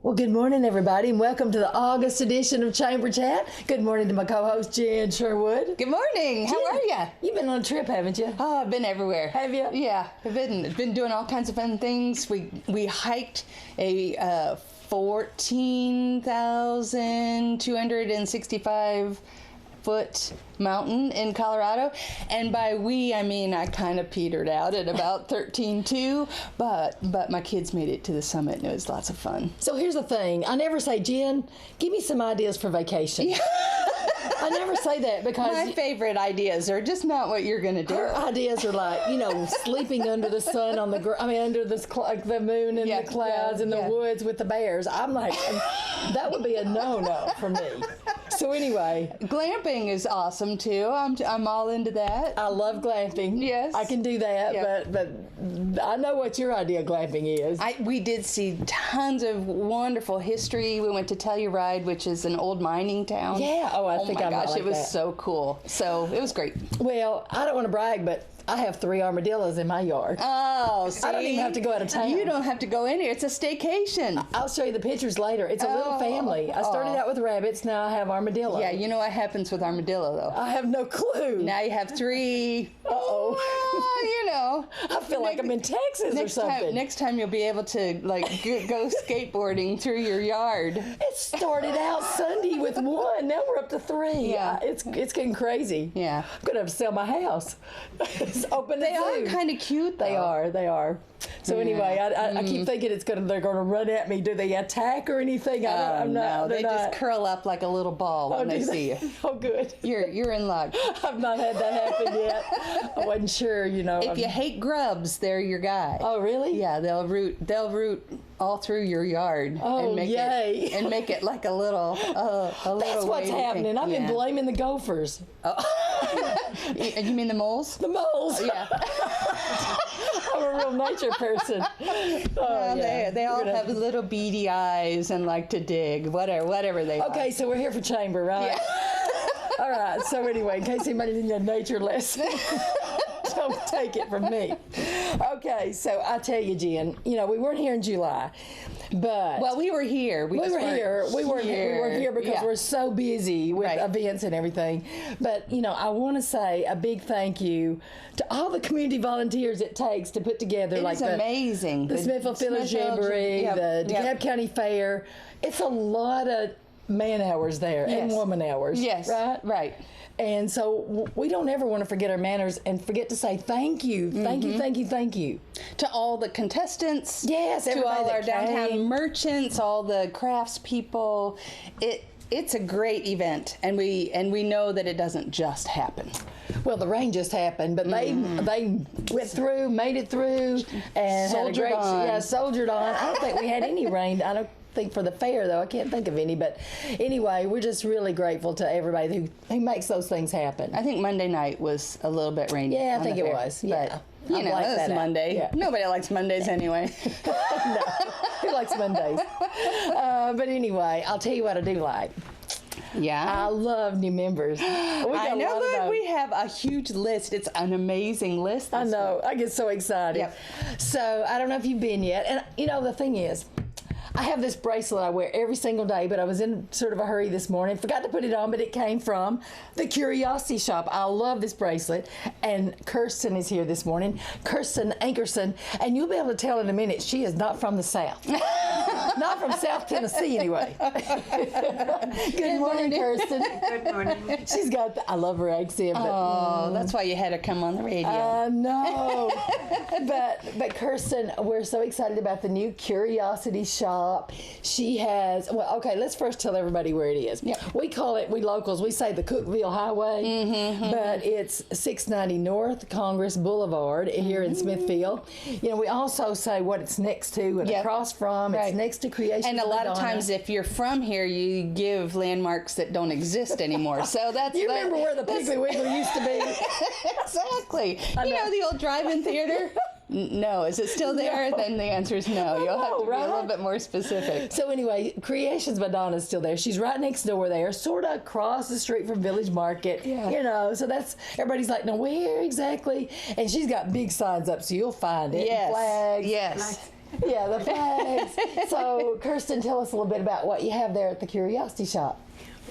Well, good morning, everybody, and welcome to the August edition of Chamber Chat. Good morning to my co-host, Jen Sherwood. Good morning. How are you? You've been on a trip, haven't you? Oh, I've been everywhere. Have you? Yeah, I've been doing all kinds of fun things. We hiked a 14,265 foot mountain in Colorado, and by we I mean I kind of petered out at about 13.2, but my kids made it to the summit and it was lots of fun. So here's the thing. I never say, Jen, give me some ideas for vacation. Yeah. I never say that because my favorite ideas are just not what you're gonna do. Her ideas are like, sleeping under the sun on the under the moon and the clouds in the woods with the bears. I'm like, that would be a no for me. So anyway, glamping is awesome too. I'm all into that. I love glamping. Yes, I can do that. Yep. But I know what your idea of glamping is. We did see tons of wonderful history. We went to Telluride, which is an old mining town. Yeah. Oh, I think I might like it was that. So cool. So it was great. Well, I don't want to brag, but I have 3 armadillos in my yard. Oh, see? I don't even have to go out of town. You don't have to go in here. It's a staycation. I'll show you the pictures later. It's a little family. I started out with rabbits. Now I have armadillo. Yeah, you know what happens with armadillo, though? I have no clue. Now you have 3. Uh-oh. Well, I feel like I'm in Texas or something. Next time you'll be able to go skateboarding through your yard. It started out Sunday with 1. Now we're up to 3. Yeah. It's getting crazy. Yeah. I'm going to have to sell my house. Open They are kind of cute, though. They are. So anyway, I keep thinking they're going to run at me. Do they attack or anything? No, they just curl up like a little ball when they see you. Oh, good. You're in luck. I've not had that happen yet. I wasn't sure, If you hate grubs, they're your guy. Oh, really? Yeah, they'll root all through your yard. Oh, yay. And make it like a little That's what's happening. I've been blaming the gophers. Oh. You mean the moles? The moles. Yeah. I'm a real nature person. They all have little beady eyes and like to dig, whatever they are. Okay, so we're here for chamber, right? Yeah. All right, so anyway, in case anybody needs a nature lesson, don't take it from me. Okay, so I tell you, Jen, we weren't here in July, but... Well, we were here. We weren't here because we're so busy with events and everything. But, I want to say a big thank you to all the community volunteers it takes to put together. It's amazing. The Smithville Fiddler Jamboree, the DeKalb County Fair. It's a lot of man hours there and woman hours. Yes. Right. And so we don't ever want to forget our manners and forget to say thank you. Thank you, thank you, thank you. To all the contestants. Yes, to all our downtown merchants, all the crafts people. It's a great event, and we know that it doesn't just happen. Well, the rain just happened, but they went through, made it through, and soldiered on. Soldiered on. I don't think we had any rain. I don't think for the fair, though. I can't think of any. But anyway, we're just really grateful to everybody who makes those things happen. I think Monday night was a little bit rainy. Yeah, I think it was. Yeah. But, it's Monday. Yeah. Nobody likes Mondays anyway. No. Who likes Mondays? But anyway, I'll tell you what I do like. Yeah. I love new members. I know that we have a huge list. It's an amazing list. I know. I get so excited. Yep. So I don't know if you've been yet. And, the thing is, I have this bracelet I wear every single day, but I was in sort of a hurry this morning. Forgot to put it on, but it came from the Curiosity Shop. I love this bracelet. And Kirsten is here this morning. Kirsten Ankerson. And you'll be able to tell in a minute, she is not from the South. Not from South Tennessee, anyway. Good morning, Kirsten. Good morning. She's got, I love her accent. But, that's why you had to come on the radio. No. but Kirsten, we're so excited about the new Curiosity Shop. She has, let's first tell everybody where it is. Yep. We locals, we say the Cookeville Highway, but it's 690 North Congress Boulevard here in Smithfield. We also say what it's next to and across from. It's next to Creation. And a lot of times if you're from here, you give landmarks that don't exist anymore. So that's... You remember where the Piggly Wiggly used to be? Exactly. The old drive-in theater? No. Is it still there? Then the answer is no. You'll have to be a little bit more specific. So anyway, Creations Madonna's still there. She's right next door there, sort of across the street from Village Market. Yeah. So that's, everybody's like, no, where exactly? And she's got big signs up, so you'll find it. Yes. Flags. Yes. Yeah, the flags. So, Kirsten, tell us a little bit about what you have there at the Curiosity Shop.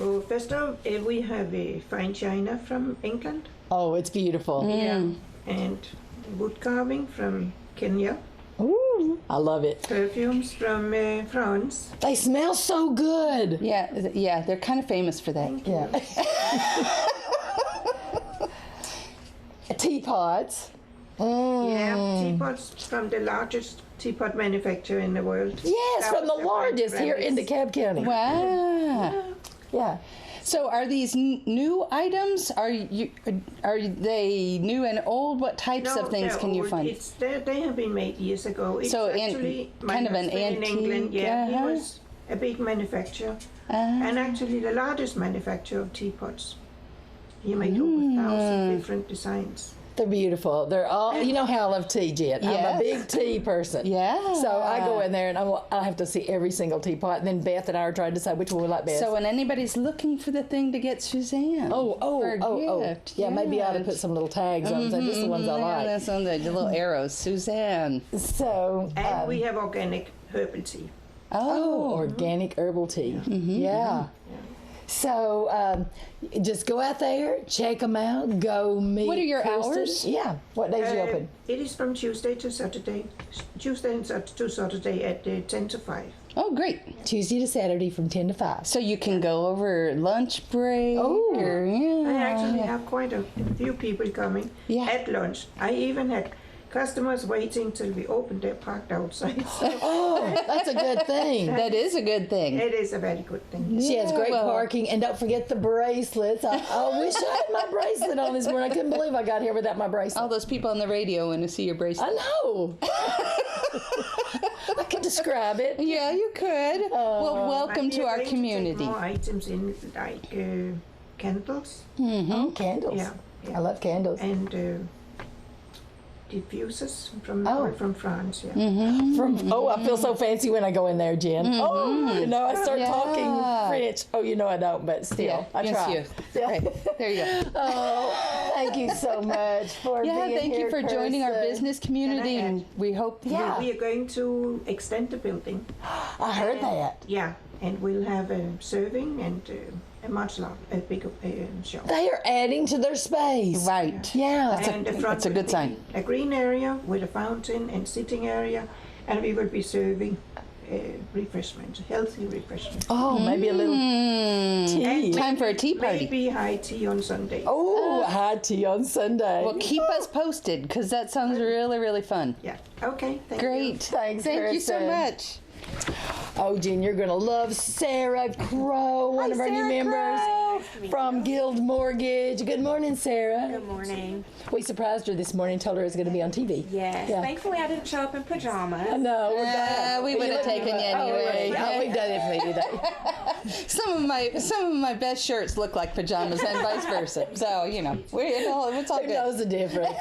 Oh, first off, we have a fine china from England. Oh, it's beautiful. Yeah. And wood carving from Kenya. Ooh, I love it. Perfumes from France. They smell so good. Yeah, they're kind of famous for that. Yeah. Teapots. Yeah, teapots from the largest teapot manufacturer in the world. Yes, from the largest here in DeKalb County. Wow. Yeah. So are these new items? Are they new and old? What types of things they're can you old. find? They have been made years ago. It's So actually my kind of an husband antique, in England. Yeah, uh-huh. he was a big manufacturer, and actually the largest manufacturer of teapots. He made over 1,000 different designs. They're beautiful. They're all, you know how I love tea, Jen. I'm a Yes. big tea person. Yeah. So I go in there and I have to see every single teapot. And then Beth and I are trying to decide which one we like best. So when anybody's looking for the thing to get Suzanne. for a gift, Yeah, maybe I ought to yes. put some little tags on. So this is the ones I Yeah, like. that's on the little arrows. Suzanne. So, And we have organic herbal tea. oh, organic herbal tea. Yeah. So just go out there, check them out, go meet. What are your Kirsten. hours? Yeah. What days you open? It is from Tuesday to Saturday. Tuesday to Saturday at 10 to 5. Oh, great. Tuesday to Saturday from 10 to 5. So you can go over lunch break. Oh. Or, yeah. I actually have quite a few people coming Yeah. at lunch. I even had customers waiting till we opened. They're parked outside. So Oh, that's a good thing. That is a good thing. it is a very good thing. She has great well- parking, and don't forget the bracelets. I wish I had my bracelet on this morning. I couldn't believe I got here without my bracelet. All those people on the radio want to see your bracelet. I know. I could describe it. Yeah, you could. Well, welcome But to we are our going to take community. more items in, like candles Oh, candles. Yeah, yeah. I love candles. and diffusers from Oh. from France. Yeah. I feel so fancy when I go in there, Jen. Oh, you know, I start Yeah. talking French. Oh, you know I don't, but still, Yeah, I yes, try. you. Yeah. Right, there you go. Oh, thank you so much for Yeah, being thank here, you for joining our Kirsten. business community, and we hope. Yeah. We are going to extend the building. I heard that. Yeah, and we'll have a serving and a much bigger shop. They are adding to their space. Right. Yeah. And the front that's a will good be sign. A green area with a fountain and sitting area, and we will be serving refreshments, healthy refreshments. Oh, maybe a little tea. And Time for a tea party. Maybe high tea on Sunday. Oh, high tea on Sunday. Well, keep us posted because that sounds really, really fun. Yeah. Okay. Thank you. Great. Thanks, Thank you so Kirsten. much. Oh, Jen, you're going to love Sarah Crow, one of our new Sarah members Crow. from Guild Mortgage. Good morning, Sarah. Good morning. We surprised her this morning, told her it was going to be on TV. Yes. Yeah. Thankfully, I didn't show up in pajamas. No, we're glad. we would have taken you anyway. Oh, we've done it for you today. Some of my best shirts look like pajamas and vice versa. So it's all Who good. knows the difference?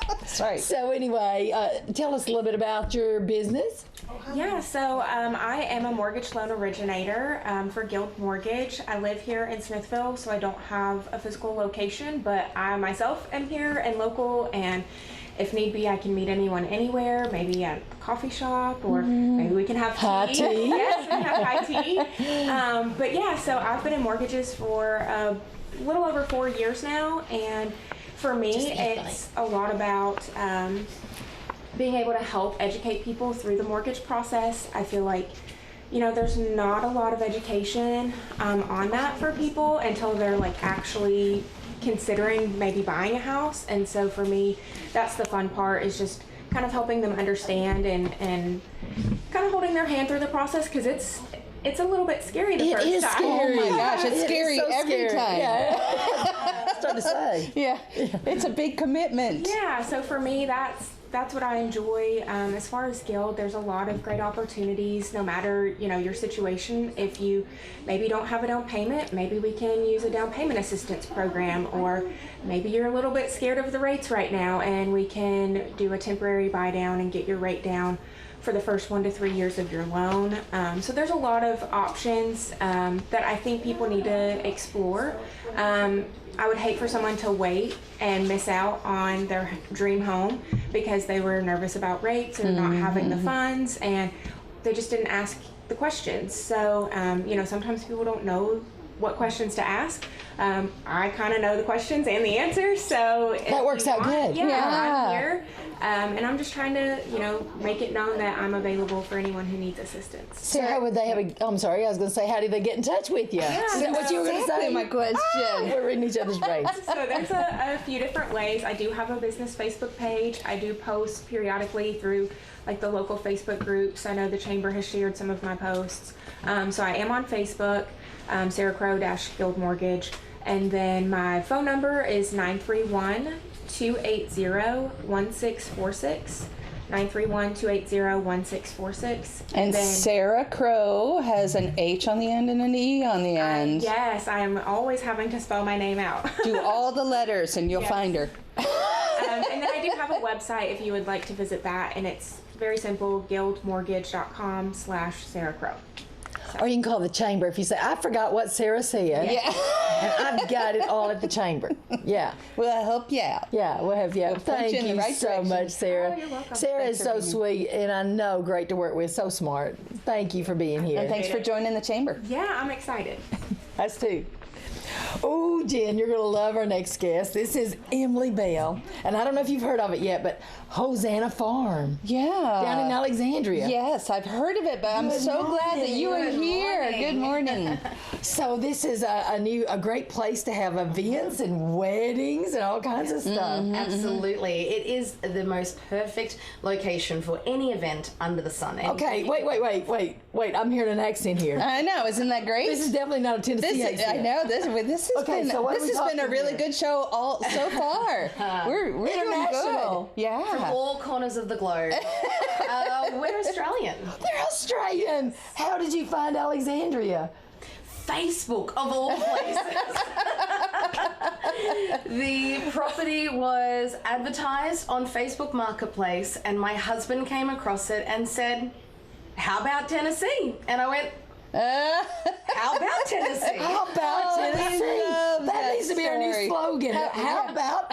That's right. So anyway, tell us a little bit about your business. Yeah, so I am a mortgage loan originator for Guild Mortgage. I live here in Smithville, so I don't have a physical location, but I myself am here and local, and if need be, I can meet anyone anywhere, maybe at a coffee shop, or maybe we can have tea. High tea. Yes, we can have high tea. But yeah, so I've been in mortgages for a little over 4 years now, and for me, it's a lot about being able to help educate people through the mortgage process. I feel like, there's not a lot of education on that for people until they're like actually considering maybe buying a house. And so for me, that's the fun part, is just kind of helping them understand and kind of holding their hand through the process, because it's a little bit scary the first is time. scary. Oh my gosh, it's It is scary so every scary. time. Yeah. I was trying to say. Yeah, it's a big commitment. Yeah, so for me, that's what I enjoy. As far as Guild, there's a lot of great opportunities, no matter, your situation. If you maybe don't have a down payment, maybe we can use a down payment assistance program, or maybe you're a little bit scared of the rates right now, and we can do a temporary buy down and get your rate down for the first 1 to 3 years of your loan. So there's a lot of options that I think people need to explore. I would hate for someone to wait and miss out on their dream home because they were nervous about rates or not having the funds, and they just didn't ask the questions. So, sometimes people don't know what questions to ask. I kind of know the questions and the answers, so that works out good. Yeah, I'm here. And I'm just trying to, make it known that I'm available for anyone who needs assistance. So how would they have I'm sorry, I was going to say, how do they get in touch with you? Yeah, Is that what you were going to say? My question. We're reading each other's brains. So there's a few different ways. I do have a business Facebook page. I do post periodically through like the local Facebook groups. I know the chamber has shared some of my posts. So I am on Facebook, Sarah Crow-Guild Mortgage. And then my phone number is 931-280-1646. 931-280-1646. And then, Sarah Crow has an H on the end and an E on the end. Yes, I am always having to spell my name out. Do all the letters and you'll find her. And then I do have a website if you would like to visit that, and it's very simple, guildmortgage.com/Sarah Crow. Or you can call the chamber if you say, I forgot what Sarah said. Yeah. And I've got it all at the chamber. Yeah. We'll help you out. Yeah, we'll have you. We'll point Thank you in the you right so direction. much, Sarah. Oh, you're welcome. Sarah Thanks is for so being sweet, and I know great to work with, so smart. Thank you for being here. And thanks for joining the chamber. Yeah, I'm excited. Us too. Oh, Jen, you're going to love our next guest. This is Emily Bell, and I don't know if you've heard of it yet, but Hosanna Farm Yeah. down in Alexandria. Yes, I've heard of it, but I'm Good so glad that you are morning. here. Good morning. So this is a great place to have events and weddings and all kinds of stuff. Absolutely. It is the most perfect location for any event under the sun. Okay, wait. I'm hearing an accent here. I know, isn't that great? This is definitely not a Tennessee This, accent. I know this has Okay, been so what are we this has been a talking really here? good show all so far. We're doing International. good. Yeah. From all corners of the globe. We're Australian. They're Australian. How did you find Alexandria? Facebook, of all places. The property was advertised on Facebook Marketplace, and my husband came across it and said, "How about Tennessee?" And I went, "How about Tennessee?" How about Tennessee? love That that needs to be our new story. slogan. How about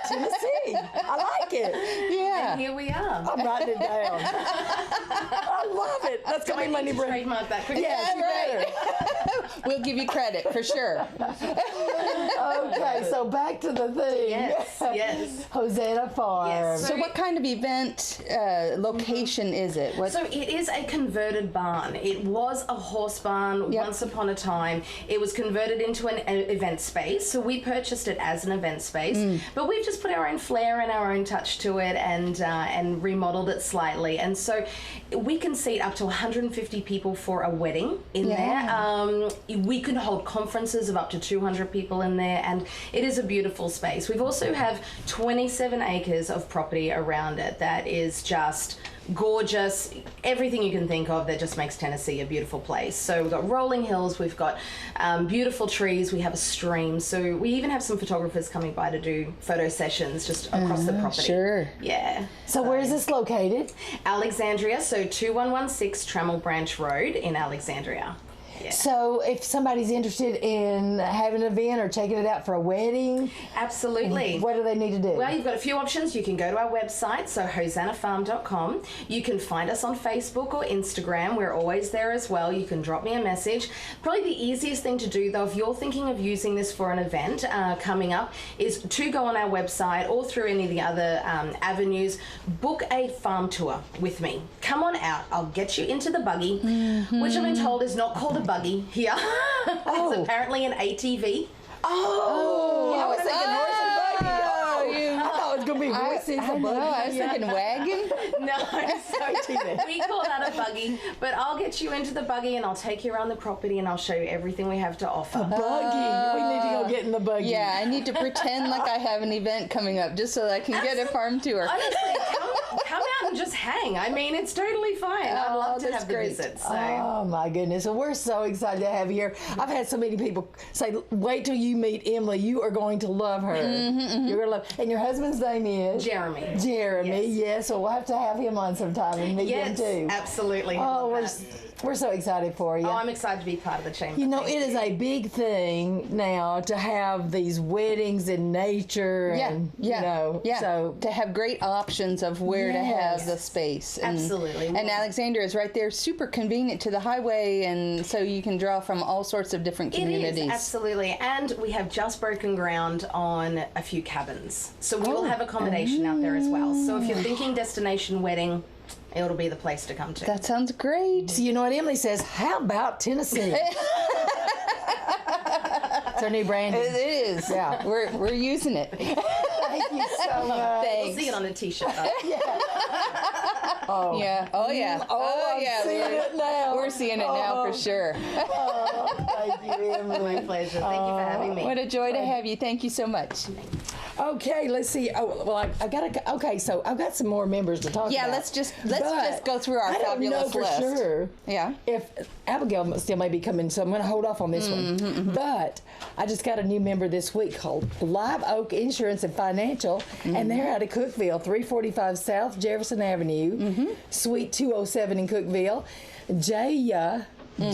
Tennessee? I like it. Yeah. And here we are. I'm writing it down. I love it. That's gonna be my new brand. Trademark that quickly. Yes, you better. We'll give you credit for sure. Okay, so back to the thing. Yes. Hosanna Farm. Yes. So what kind of event location is it? What? So it is a converted barn. It was a horse barn Yep. once upon a time. It was converted into an event space. So we purchased it as an event space, but we've just put our own flair and our own touch to it, and remodeled it slightly. And so we can seat up to 150 people for a wedding in there. We can hold conferences of up to 200 people in there, and it is a beautiful space. We've also have 27 acres of property around it that is just gorgeous, everything you can think of that just makes Tennessee a beautiful place. So we've got rolling hills, we've got beautiful trees, we have a stream, so we even have some photographers coming by to do photo sessions just across the property. Sure. Yeah. So where is this located? Alexandria, so 2116 Trammell Branch Road in Alexandria. Yeah. So if somebody's interested in having an event or taking it out for a wedding, Absolutely. what do they need to do? Well, you've got a few options. You can go to our website, so hosannafarm.com. You can find us on Facebook or Instagram. We're always there as well. You can drop me a message. Probably the easiest thing to do, though, if you're thinking of using this for an event coming up, is to go on our website or through any of the other avenues, book a farm tour with me. Come on out. I'll get you into the buggy, which I've been told is not called a buggy here. It's apparently an ATV. Oh, I was thinking horse and buggy. you- I thought it was going to be horses I and know. buggy. I was thinking wagon. No, we call that a buggy, but I'll get you into the buggy and I'll take you around the property and I'll show you everything we have to offer. Buggy. We need to go get in the buggy. Yeah, I need to pretend like I have an event coming up just so that I can get a farm tour. Honestly, come out and just hang. I mean, it's totally fine. I'd love to that's have the great. visit. So. Oh my goodness! Well, we're so excited to have you here. I've had so many people say, "Wait till you meet Emily. You are going to love her. You're going to love." And your husband's name is Jeremy. Jeremy. Yes. So we'll have to have him on sometime and meet him Yes, too. absolutely. Oh, Love we're that. we're so excited for you. Oh, I'm excited to be part of the chamber. You know, Thank it is a big thing now to have these weddings in nature and, so to have great options of where to have the space. And, Absolutely. And Alexandria is right there, super convenient to the highway, and so you can draw from all sorts of different communities. It is, absolutely. And we have just broken ground on a few cabins. So we will have accommodation out there as well. So if you're thinking destination wedding, it'll be the place to come to. That sounds great. So you know what Emily says? How about Tennessee? It's our new brand. It is. Yeah. We're using it. Thank you so much. Thanks. We'll see it on a t-shirt. Though. Oh. Yeah. Oh yeah. Oh, I'm yeah. seeing it now. We're seeing it now for sure. Oh, thank you, Emily. My pleasure. Thank you for having me. What a joy to have you. Thank you so much. Okay, let's see. Oh, well, I gotta. Okay, so I've got some more members to talk Yeah, about. let's just But go through our I don't know fabulous for list. sure. Yeah. If Abigail still may be coming, so I'm going to hold off on this one. But I just got a new member this week called Live Oak Insurance and Financial, and they're out of Cookville, 345 South Jefferson Avenue, Suite 207 in Cookville. Jaya, maybe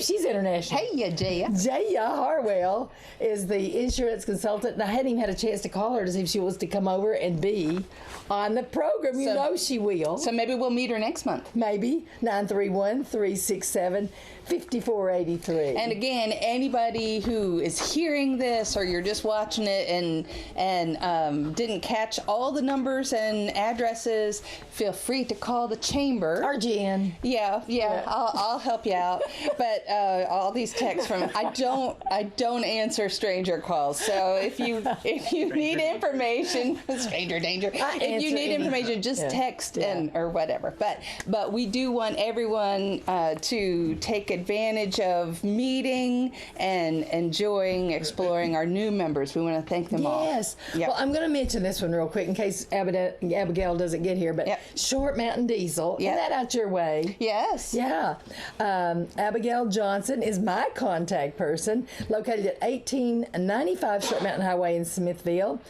she's international. Hey, yeah, Jaya. Jaya Harwell is the insurance consultant, and I hadn't even had a chance to call her to see if she was to come over and be on the program. You know she will. So maybe we'll meet her next month. Maybe 931-367-5483. And again, anybody who is hearing this, or you're just watching it and didn't catch all the numbers and addresses, feel free to call the chamber. Or Jen. Yeah. I'll help you out. But all these texts from I don't answer stranger calls. So if you need information, stranger danger. If you need information, just text or whatever. But we do want everyone to take advantage of meeting and enjoying exploring our new members. We want to thank them all. Yes. Yep. Well, I'm going to mention this one real quick in case Abigail doesn't get here. But Short Mountain Diesel, Yep. is that out your way? Yes. Yeah. Abigail Johnson is my contact person, located at 1895 Short Mountain Highway in Smithville.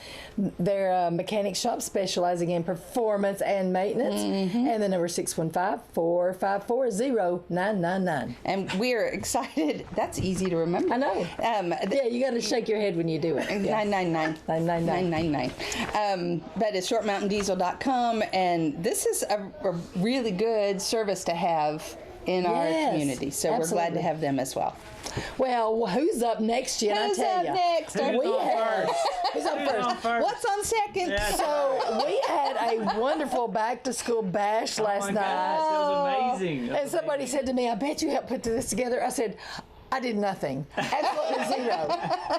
They're a mechanic shop specializing in performance and maintenance. And the number 615-454-0999. And we're excited. That's easy to remember. I know. Yeah, you got to shake your head when you do it. 999. 999. But it's shortmountaindiesel.com, and this is a really good service to have in our community. So we're glad to have them as well. Well, who's up next, Jen? Who's I tell up ya. next? Who's up first? What's on second? Yeah. So we had a wonderful back to school bash last Oh my night. gosh, it was amazing. And somebody said to me, I bet you helped put this together. I said, I did nothing. Absolutely zero.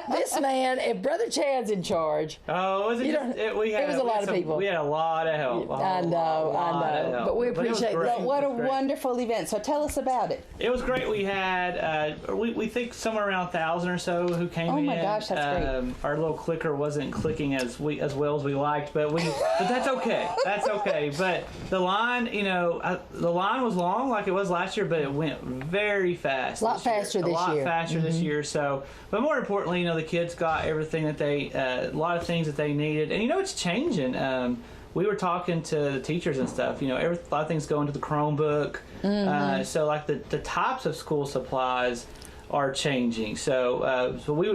This man, if Brother Chad's in charge. Oh, was it? It was a lot of people. We had a lot of help. I know. But we appreciate it was that. great. What a It was great. wonderful event. So tell us about it. It was great. We had, we think somewhere around 1,000 or so who came in. Oh my gosh, that's great. Our little clicker wasn't clicking as well as we liked, but that's okay. That's okay. But the line, the line was long like it was last year, but it went very fast. A lot faster this year. A lot faster this year. So, but more importantly, the kids got everything that a lot of things that they needed, and it's changing. We were talking to the teachers and stuff. A lot of things go into the Chromebook. So like the types of school supplies are changing. So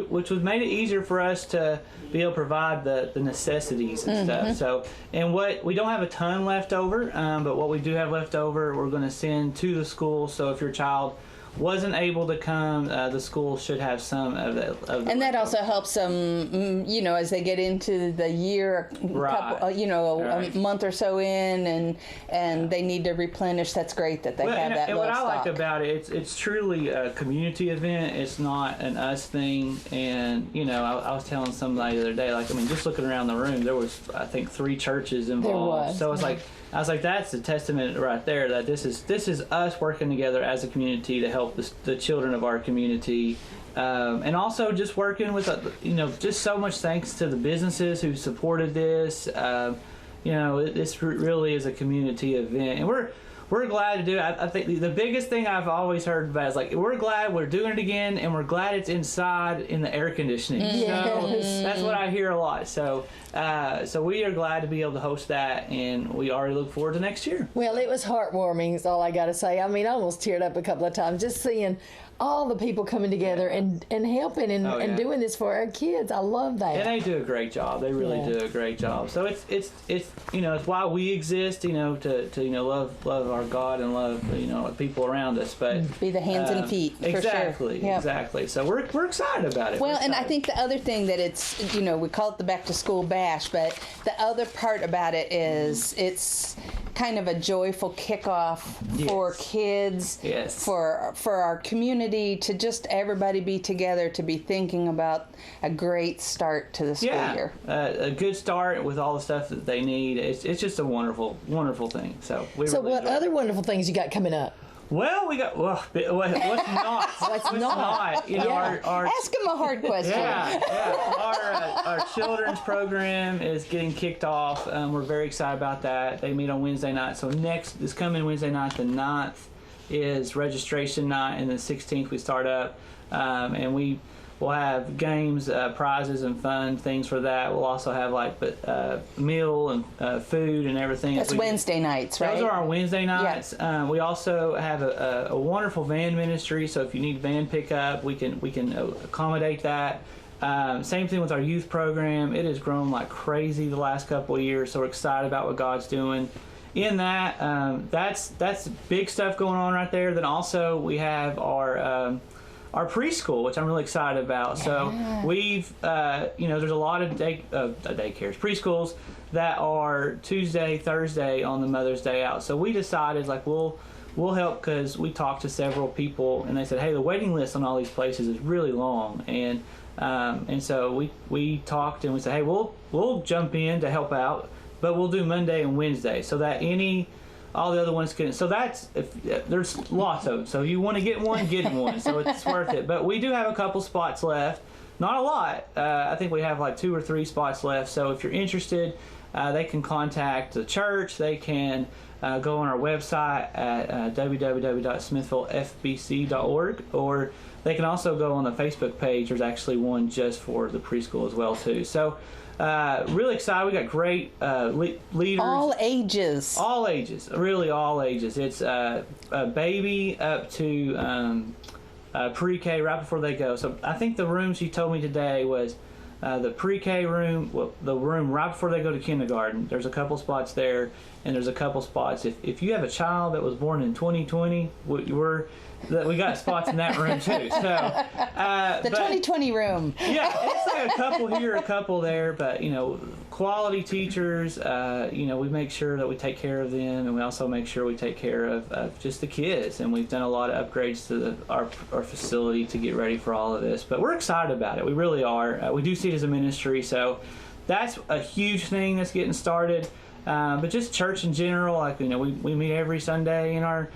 which was made it easier for us to be able to provide the necessities and stuff. So, and what we don't have a ton left over, but what we do have left over, we're going to send to the school. So if your child wasn't able to come, the school should have some of that. And that also helps them, as they get into the year, Right. a month or so in, and they need to replenish. That's great that they have that. And what I stock. like about it, it's truly a community event. It's not an us thing. And I was telling somebody the other day, just looking around the room, there was I think 3 churches involved. There was, So it's I was like, that's a testament right there that this is us working together as a community to help the children of our community. And also just working with, just so much thanks to the businesses who supported this. this really is a community event, and we're glad to do it. I think the biggest thing I've always heard about is like, we're glad we're doing it again, and we're glad it's inside in the air conditioning. Yes. So that's what I hear a lot. So we are glad to be able to host that, and we already look forward to next year. Well, it was heartwarming is all I got to say. I mean, I almost teared up a couple of times just seeing all the people coming together and helping and doing this for our kids. I love that. And they do a great job. They really do a great job. So it's it's why we exist, to love our God and love people around us. But be the hands and feet. Exactly, for sure. Exactly. So we're excited about it. Well, and I think the other thing that it's we call it the back to school bash, but the other part about it is it's kind of a joyful kickoff for kids, for our community, to just everybody be together, to be thinking about a great start to the school year. A good start with all the stuff that they need. It's just a wonderful, wonderful thing. So what other wonderful things you got coming up? Well, we got what's not? What's not? Our ask them a hard question. Our children's program is getting kicked off. We're very excited about that. They meet on Wednesday night. So this coming Wednesday night, the 9th, is registration night, and the 16th we start up, and we'll have games, prizes, and fun things for that. We'll also have meal and food and everything. That's Wednesday nights, right? Those are our Wednesday nights. Yeah. We also have a wonderful van ministry, so if you need van pickup, we can accommodate that. Same thing with our youth program. It has grown like crazy the last couple of years, so we're excited about what God's doing in that. That's big stuff going on right there. Then also we have our preschool, which I'm really excited about. So we've there's a lot of daycares, preschools that are Tuesday, Thursday on the Mother's Day out. So we decided we'll help, because we talked to several people and they said, hey, the waiting list on all these places is really long, and so we talked and we said, hey, we'll jump in to help out, but we'll do Monday and Wednesday so that all the other ones can. So there's lots of them. So you want to get one. So it's worth it. But we do have a couple spots left. Not a lot. I think we have 2 or 3 spots left. So if you're interested, they can contact the church. They can go on our website at www.smithvillefbc.org, or they can also go on the Facebook page. There's actually one just for the preschool as well too. So really excited. We got great leaders. All ages. Really all ages. It's a baby up to pre-K right before they go. So I think the room she told me today was the pre-K room, the room right before they go to kindergarten. There's a couple spots there, and there's a couple spots. If you have a child that was born in 2020, we got spots in that room too. So the 2020 room. Yeah, it's like a couple here, a couple there, but quality teachers. We make sure that we take care of them, and we also make sure we take care of just the kids. And we've done a lot of upgrades to our facility to get ready for all of this. But we're excited about it. We really are. We do see it as a ministry, so that's a huge thing that's getting started. But just church in general, we meet every Sunday in our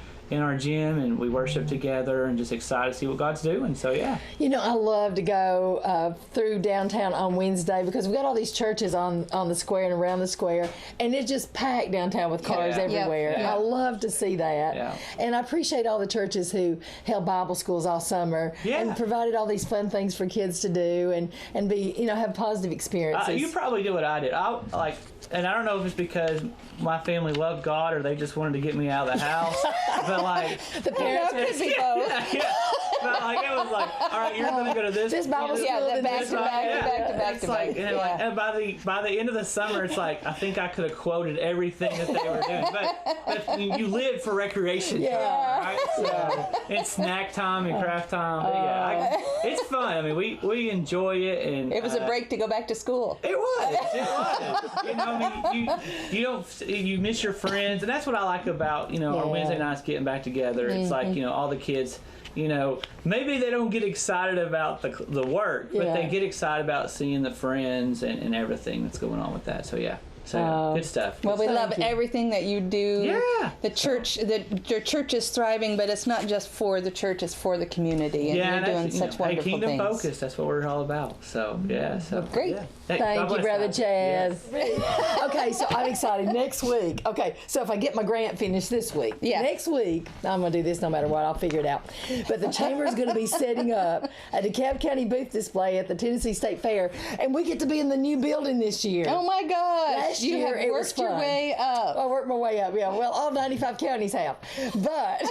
gym, and we worship together, and just excited to see what God's doing. So I love to go through downtown on Wednesday, because we've got all these churches on the square and around the square, and it's just packed downtown with cars everywhere. I love to see that. And I appreciate all the churches who held Bible schools all summer and provided all these fun things for kids to do and be have positive experiences. You probably do what I did. And I don't know if it's because my family loved God or they just wanted to get me out of the house, but the parents could be both. But it was all right, you're going to go to this Bible school, back to back. And by the end of the summer, it's I think I could have quoted everything that they were doing. But you live for recreation time, right? So it's snack time and craft time. But it's fun. I mean, we enjoy it, and it was a break to go back to school. It was. You miss your friends, and that's what I like about our Wednesday nights getting back together. It's all the kids. Maybe they don't get excited about the work, but they get excited about seeing the friends and everything that's going on with that. So So good stuff. Well, we love Thank you. everything that you do. Yeah. The church, your church is thriving, but it's not just for the church; it's for the community, and Yeah, you're doing such wonderful Kingdom things. Focus. That's what we're all about. So yeah, so Great. Yeah. Hey, Thank God you, bless Brother God. Chaz. Okay, so I'm excited. Next week. Okay, so if I get my grant finished this week, next week, I'm going to do this no matter what. I'll figure it out. But the chamber is going to be setting up a DeKalb County booth display at the Tennessee State Fair, and we get to be in the new building this year. Oh my gosh! Last You year, have it was worked your fun. way up. I worked my way up, yeah. Well, all 95 counties have. But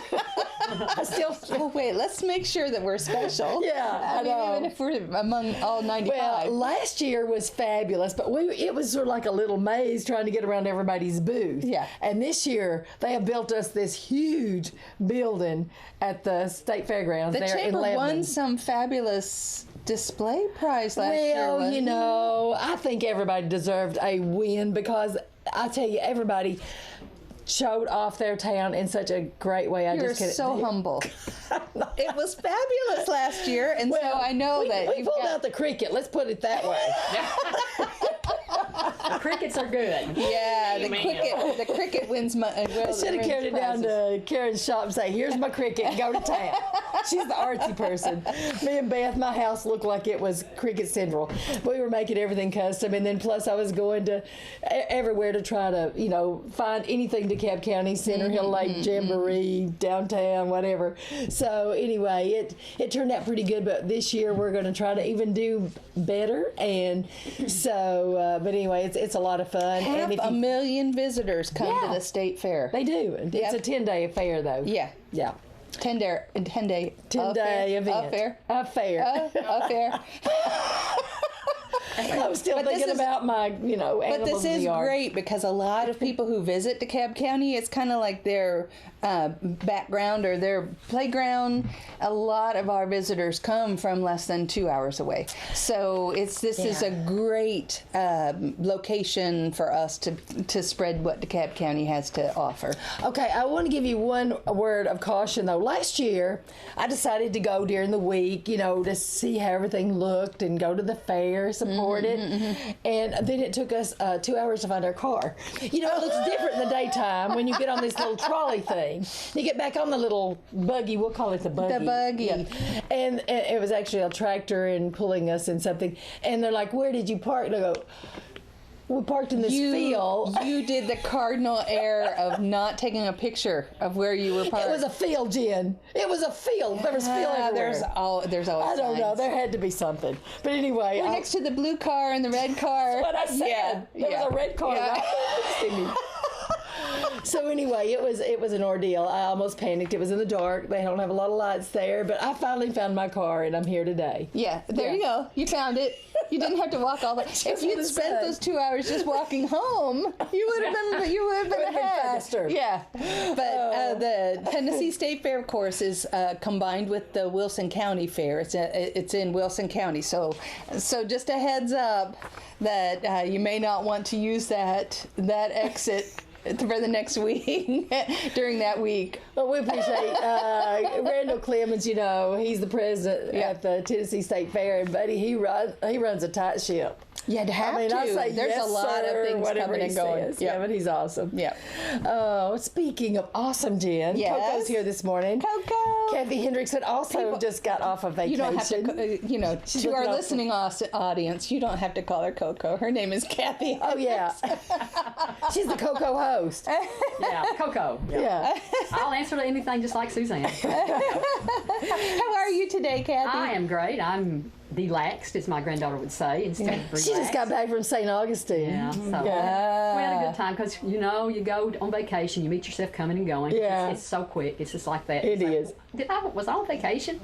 I still... Oh wait, let's make sure that we're special. Yeah, I know. Even if we're among all 95. Well, last year was fabulous, but it was sort of like a little maze trying to get around everybody's booth. Yeah. And this year, they have built us this huge building at the State Fairgrounds the there in chamber Lebanon. won some fabulous display prize last year. Well, wasn't you it? know, I think everybody deserved a win because I tell you, everybody showed off their town in such a great way. I You're just can't. so humble. It was fabulous last year, and so I know that we you've pulled got. out the cricket. Let's put it that way. The crickets are good. Yeah, the cricket wins. I should have carried it down to Karen's shop and say, "Here's my cricket. Go to town." She's the artsy person. Me and Beth, my house looked like it was Cricket Central. We were making everything custom, and then plus I was going to everywhere to try to, find anything DeKalb County, Center Hill Lake Jamboree, downtown, whatever. So anyway, it turned out pretty good. But this year we're going to try to even do better. And so, but anyway, it's a lot of fun. Half and if a you, million visitors come to Yeah. the state fair. they do. It's a 10-day affair, though. Yeah. Yeah. 10-day 10-day event. Affair. Affair. Affair. I'm still But this thinking is- about my, animals But this in the is yard. great because a lot of people who visit DeKalb County, it's kind of like their background or their playground. A lot of our visitors come from less than 2 hours away. So this is a great location for us to spread what DeKalb County has to offer. Okay, I want to give you one word of caution, though. Last year, I decided to go during the week, to see how everything looked and go to the fair, support it. And then it took us 2 hours to find our car. It looks different in the daytime when you get on this little trolley thing. You get back on the little buggy, we'll call it the buggy. The buggy. Yeah. And it was actually a tractor and pulling us in something. And they're like, "Where did you park?" And I go, "We parked in this field." You did the cardinal error of not taking a picture of where you were parked. It was a field, Jen. It was a field. There was field everywhere. There's always I don't know. signs. There had to be something. But anyway, We're next to the blue car and the red car. what I said. Yeah, There was a red car Yeah. right next to me. So anyway, it was an ordeal. I almost panicked. It was in the dark. They don't have a lot of lights there, but I finally found my car and I'm here today. Yeah, there you go. You found it. You didn't have to walk all the way. If you'd what I spent said. those 2 hours just walking home, you would have been Would've been ahead. faster. Yeah, but the Tennessee State Fair, of course, is combined with the Wilson County Fair. It's in Wilson County, so just a heads up that you may not want to use that exit for the next week during that week. Well, we appreciate Randall Clemens. He's the president at the Tennessee State Fair, and buddy, he runs a tight ship. You'd have I to. say There's yes, a lot sir, of things whatever coming he and going. says. Yeah, but he's awesome. Yeah. Oh, speaking of awesome, Jen, Yes? Coco's here this morning. Coco. Kathy Hendrickson also just got off of vacation. You don't have to, She's to our looking out listening audience, you don't have to call her Coco. Her name is Kathy. Oh yeah, she's the Coco host. Yeah, Coco. Yeah. I'll answer to anything just like Suzanne. How are you today, Kathy? I am great. I'm relaxed, as my granddaughter would say, instead of relaxed. She just got back from St. Augustine. Yeah, so Yeah. we had a good time because you go on vacation, you meet yourself coming and going. Yeah. It's so quick. It's just like that. It It's is. like, was I on vacation?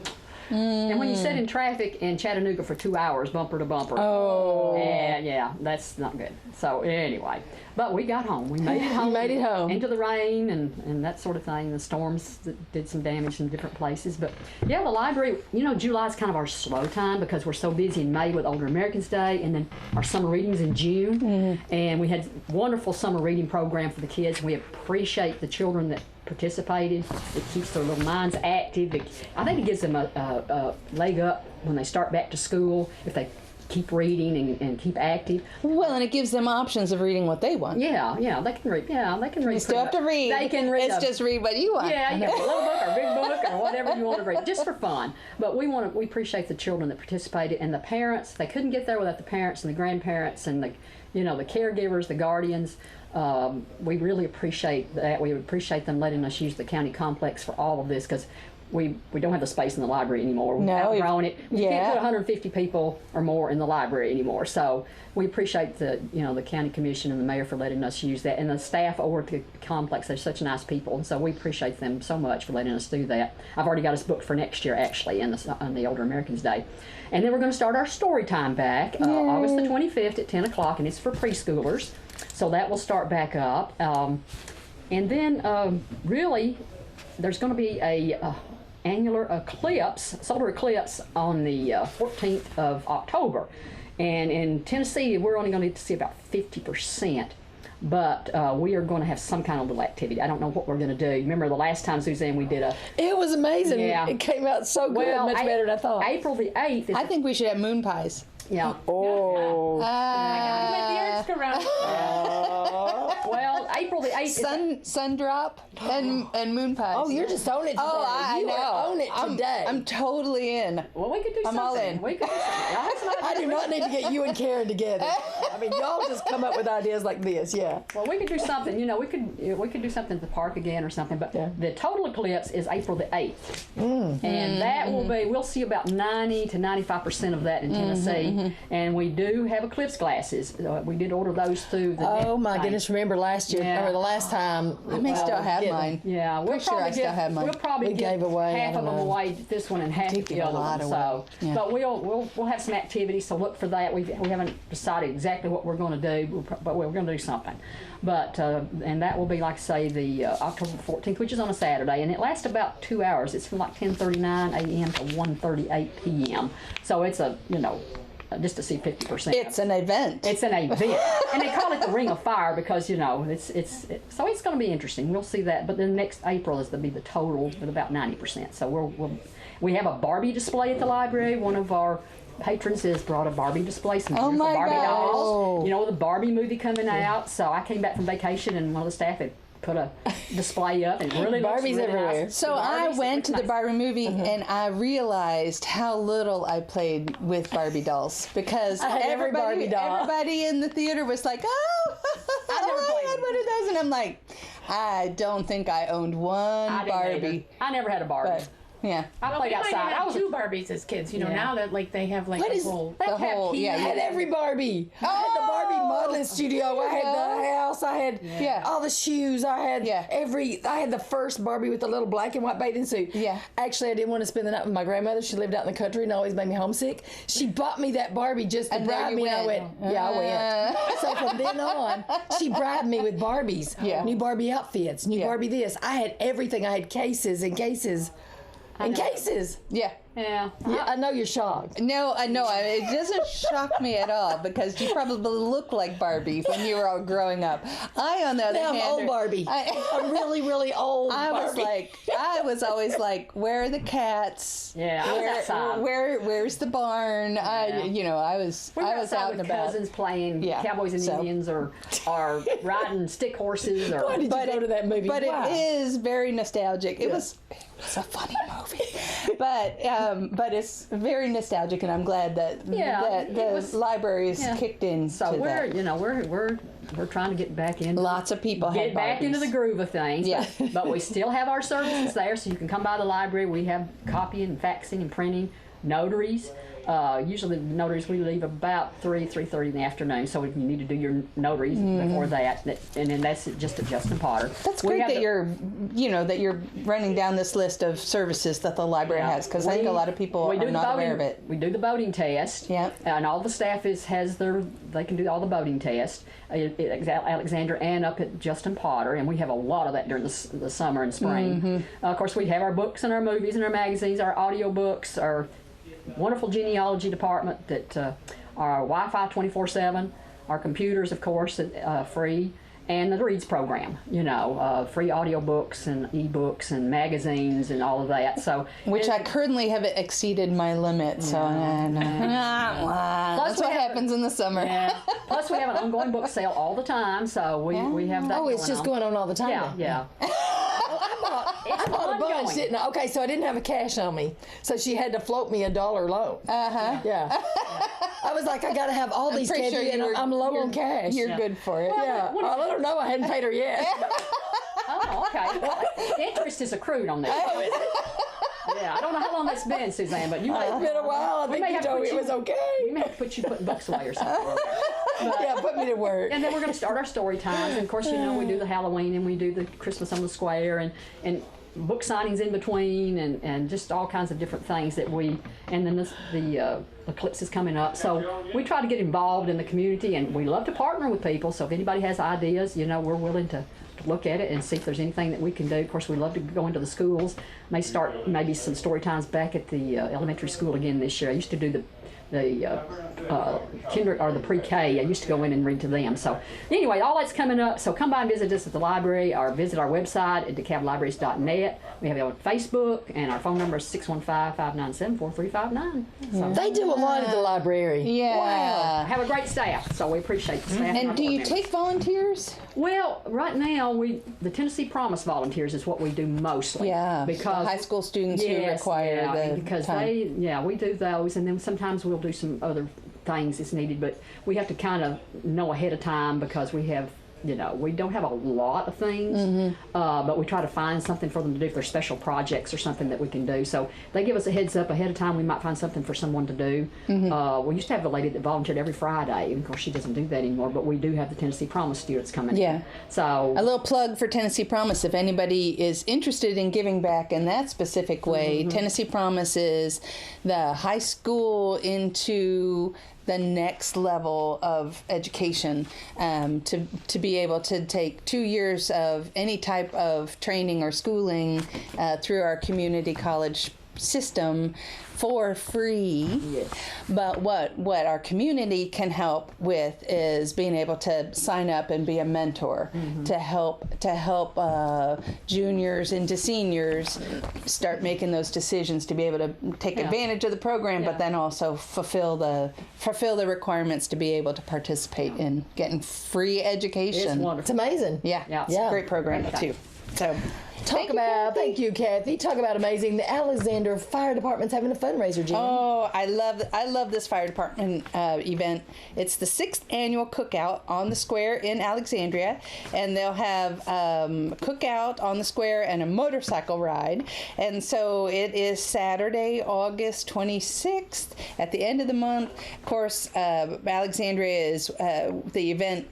And when you sit in traffic in Chattanooga for 2 hours, bumper to bumper. Oh. Yeah, that's not good. So anyway, but we got home. We made it home. You made it home. Into the rain and that sort of thing. The storms that did some damage in different places. But yeah, the library, July is kind of our slow time because we're so busy in May with Older Americans Day and then our summer readings in June. Mm-hmm. And we had a wonderful summer reading program for the kids. We appreciate the children that participated. It keeps their little minds active. I think it gives them a leg up when they start back to school if they keep reading and keep active. Well, and it gives them options of reading what they want. Yeah, they can read. Yeah, they can read. You still have to read. They can read. It's just read what you want. Yeah, you can a little book or a big book or whatever you want to read, just for fun. But we appreciate the children that participated and the parents. They couldn't get there without the parents and the grandparents and the caregivers, the guardians. We really appreciate that. We appreciate them letting us use the county complex for all of this because we don't have the space in the library anymore. We've outgrown it. We can't put 150 people or more in the library anymore. So we appreciate the county commission and the mayor for letting us use that, and the staff over at the complex. They're such nice people, and so we appreciate them so much for letting us do that. I've already got us booked for next year, actually, on the Older Americans Day. And then we're going to start our story time back August the 25th at 10 o'clock, and it's for preschoolers. So that will start back up. And then really, there's going to be a annular eclipse, solar eclipse on the 14th of October. And in Tennessee, we're only going to see about 50%. But we are going to have some kind of little activity. I don't know what we're going to do. Remember the last time, Suzanne, we did It was amazing. Yeah. It came out so good, much better than I thought. April the 8th. I think we should have moon pies. Yeah. Oh. Let the earth go round. Well, April the 8th. Sun drop and moon pies. Oh, you're just on it today. Oh, I you know. are on it today. I'm totally in. Well, we could do I'm something. all in. We could do something. I do not need to get you and Karen together. I mean, y'all just come up with ideas like this, yeah. Well, we could do something. We could do something at the park again or something. But the total eclipse is April the 8th, and that will be. We'll see about 90 to 95% of that in Tennessee, and we do have eclipse glasses. We did order those through the. Oh my goodness! Remember last year or the last time? I may still have mine. Yeah, we'll sure I still have mine. We'll probably gave away, half of them away this one and half did the give a other lot one. away. So, Yeah. but we'll have some activities. So look for that. We haven't decided exactly what we're going to do, but we're going to do something. But and that will be, like I say, the October 14th, which is on a Saturday, and it lasts about 2 hours. It's from like 10:39 a.m. to 1:38 p.m. So it's just to see 50%. It's an event. It's an event, and they call it the Ring of Fire because so it's going to be interesting. We'll see that, but then next April is to be the total with about 90%. So we have a Barbie display at the library. One of our patrons has brought a Barbie display, some beautiful Barbie dolls. The Barbie movie coming out. So I came back from vacation, and one of the staff had put a display up, and it really looks Barbie's really everywhere. nice. So I went to the Barbie movie and I realized how little I played with Barbie dolls because I had every Barbie doll. everybody in the theater was like, "Oh, I had one of those," and I'm like, I don't think I owned one I didn't Barbie. either. I never had a Barbie. But yeah, I played we might outside. have I was two Barbies as kids. Now that they have What a is- whole. the whole I had every Barbie. I had the Barbie modeling studio. I had the house. I had all the shoes. I had I had the first Barbie with the little black and white bathing suit. Yeah. Actually, I didn't want to spend the night with my grandmother. She lived out in the country and always made me homesick. She bought me that Barbie just to And there bribe you me. And I went. went, yeah, I went. So from then on, she bribed me with Barbies. Yeah. New Barbie outfits, new Barbie this. I had everything. I had cases and cases and cases. yeah. Yeah. Yeah, I know you're shocked. No, I know. It doesn't shock me at all because you probably looked like Barbie when you were all growing up. I, on the other Now I'm hand, old Barbie. I'm really, really old Barbie. I was always like, where are the cats? Yeah, I was outside. Where's the barn? I was We were out outside and with about. cousins playing Cowboys and Indians or riding stick horses. Or, Why did you go to that movie? But Why? it is very nostalgic. It was a funny movie, but it's very nostalgic, and I'm glad that the library is kicked in. So we're trying to get back into Lots of people get have back into Barbies. the groove of things. Yeah. But we still have our services there, so you can come by the library. We have copying, faxing, and printing, notaries. Usually the notaries we leave about 3:30 in the afternoon, so if you need to do your notaries before that, and then that's just at Justin Potter. That's great that you're running down this list of services that the library has, because I think a lot of people are not aware of it. We do the voting test. Yeah. And all the staff they can do all the voting tests. Alexander and up at Justin Potter, and we have a lot of that during the summer and spring. Of course, we have our books and our movies and our magazines, our audio books, our wonderful genealogy department our Wi-Fi 24/7, our computers, of course, free, and the Reads program, free audiobooks and ebooks and magazines and all of that. So, which I currently have exceeded my limit. So that's what happens in the summer. Yeah. Plus, we have an ongoing book sale all the time, so we have that. Oh, it's just going on all the time. Yeah. I bought a bunch, didn't I? Okay, so I didn't have a cash on me, so she had to float me $1 loan. Yeah. I was like, I got to have all these pretty Kathy, sure and I'm low on cash. You're good for it. Yeah. I let her know I hadn't paid her yet. Oh, okay. Well, interest is accrued on this. Yeah, I don't know how long that's been, Suzanne, but you might. It's been a while. I think you told me it was okay. We may have to put you putting books away or something. Yeah, put me to work. And then we're going to start our story times. And of course, we do the Halloween and we do the Christmas on the Square and book signings in between and just all kinds of different things that and then the eclipse is coming up. So we try to get involved in the community, and we love to partner with people. So if anybody has ideas, we're willing to look at it and see if there's anything that we can do. Of course, we love to go into the schools. May start maybe some story times back at the elementary school again this year. I used to do the kinder or the pre-K. I used to go in and read to them. So anyway, all that's coming up. So come by and visit us at the library or visit our website at DeKalbLibraries.net. We have it on Facebook, and our phone number is 615-597-4359. So They do a lot at the library. Yeah. I have a great staff, so we appreciate the staff. And our do you board members. take volunteers? Well, right now the Tennessee Promise volunteers is what we do mostly. Yeah, because the high school students who require the because time. we do those, and then sometimes we'll do some other things that's needed, but we have to kind of know ahead of time because we have. We don't have a lot of things, but we try to find something for them to do if there's special projects or something that we can do. So they give us a heads up ahead of time. We might find something for someone to do. We used to have a lady that volunteered every Friday, and of course she doesn't do that anymore, but we do have the Tennessee Promise students coming in. So a little plug for Tennessee Promise. If anybody is interested in giving back in that specific way, Tennessee Promise is the high school into the next level of education, to be able to take 2 years of any type of training or schooling through our community college system for free. Yes. But what our community can help with is being able to sign up and be a mentor to help juniors into seniors start making those decisions to be able to take advantage of the program, but then also fulfill the requirements to be able to participate in getting free education. it's wonderful. It's amazing. Yeah, it's a great program too. So Thank you, Kathy. Talk about amazing. The Alexander Fire Department's having a fundraiser, Jen. Oh, I love this fire department event. It's the 6th annual cookout on the square in Alexandria, and they'll have a cookout on the square and a motorcycle ride. And so it is Saturday, August 26th at the end of the month. Of course, Alexandria is the event